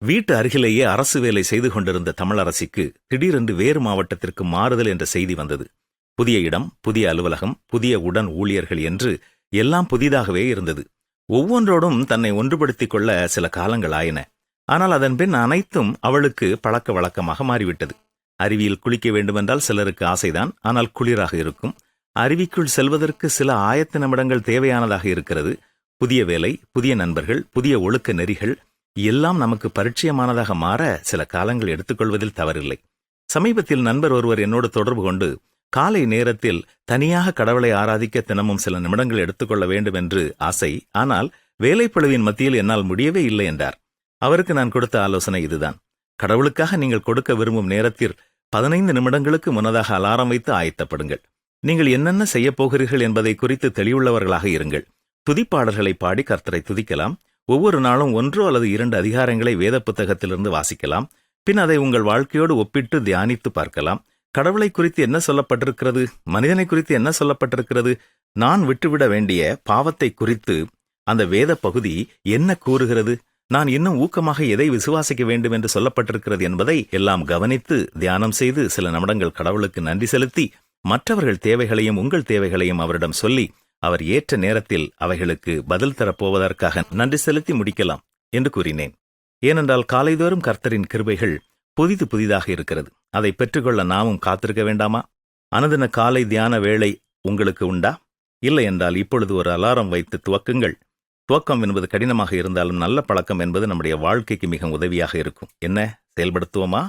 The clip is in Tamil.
வீட்டு அருகிலேயே அரசு வேலை செய்து கொண்டிருந்த தமிழரசிக்கு திடீரென்று வேறு மாவட்டத்திற்கு மாறுதல் என்ற செய்தி வந்தது. புதிய இடம், புதிய அலுவலகம், புதிய உடன் ஊழியர்கள் என்று எல்லாம் புதிதாகவே இருந்தது. ஒவ்வொன்றோடும் தன்னை ஒன்றுபடுத்திக் கொள்ள சில காலங்கள் ஆயின. ஆனால் அதன்பின் அனைத்தும் அவளுக்கு பழக்க வழக்கமாக மாறிவிட்டது. அருவியில் குளிக்க வேண்டுமென்றால் சிலருக்கு ஆசைதான், ஆனால் குளிராக இருக்கும். அருவிக்குள் செல்வதற்கு சில ஆயத்த நிமிடங்கள் தேவையானதாக இருக்கிறது. புதிய வேலை, புதிய நண்பர்கள், புதிய ஒழுக்க நெறிகள் எல்லாம் நமக்கு பரிச்சயமானதாக மாற சில காலங்கள் எடுத்துக்கொள்வதில் தவறில்லை. சமீபத்தில் நண்பர் ஒருவர் என்னோடு தொடர்பு கொண்டு காலை நேரத்தில் தனியாக கடவுளை ஆராதிக்க தினமும் சில நிமிடங்கள் எடுத்துக்கொள்ள வேண்டும் என்று ஆசை, ஆனால் வேலைப்பளுவின் மத்தியில் என்னால் முடியவே இல்லை என்றார். அவருக்கு நான் கொடுத்த ஆலோசனை இதுதான். கடவுளுக்காக நீங்கள் கொடுக்க விரும்பும் நேரத்தில் 15 நிமிடங்களுக்கு முன்னதாக அலாரம் வைத்து ஆயத்தப்படுங்கள். நீங்கள் என்னென்ன செய்யப் போகிறீர்கள் என்பதை குறித்து தெளிவுள்ளவர்களாக இருங்கள். துதிப்பாடல்களை பாடி கர்த்தரை துதிக்கலாம். ஒவ்வொரு நாளும் 1 அல்லது 2 அதிகாரங்களை வேத புத்தகத்திலிருந்து வாசிக்கலாம். பின் அதை உங்கள் வாழ்க்கையோடு ஒப்பிட்டு தியானித்து பார்க்கலாம். கடவுளை குறித்து என்ன சொல்லப்பட்டிருக்கிறது, மனிதனை குறித்து என்ன சொல்லப்பட்டிருக்கிறது, நான் விட்டுவிட வேண்டிய பாவத்தை குறித்து அந்த வேத பகுதி என்ன கூறுகிறது, நான் இன்னும் ஊக்கமாக எதை விசுவாசிக்க வேண்டும் என்று சொல்லப்பட்டிருக்கிறது என்பதை எல்லாம் கவனித்து தியானம் செய்து சில நிமிடங்கள் கடவுளுக்கு நன்றி செலுத்தி மற்றவர்கள் தேவைகளையும் உங்கள் தேவைகளையும் அவரிடம் சொல்லி அவர் ஏற்ற நேரத்தில் அவைகளுக்கு பதில் தரப்போவதற்காக நன்றி செலுத்தி முடிக்கலாம் என்று கூறினேன். ஏனென்றால் காலைதோறும் கர்த்தரின் கிருபைகள் புதிதாக இருக்கிறது. அதை பெற்றுக்கொள்ள நாமும் காத்திருக்க வேண்டாமா? அனுதின காலை தியான வேளை உங்களுக்கு உண்டா? இல்லை என்றால் இப்பொழுது ஒரு அலாரம் வைத்து துவக்குங்கள். துவக்கம் என்பது கடினமாக இருந்தாலும் நல்ல பழக்கம் என்பது நம்முடைய வாழ்க்கைக்கு மிக உதவியாக இருக்கும். என்ன, செயல்படுத்துவோமா?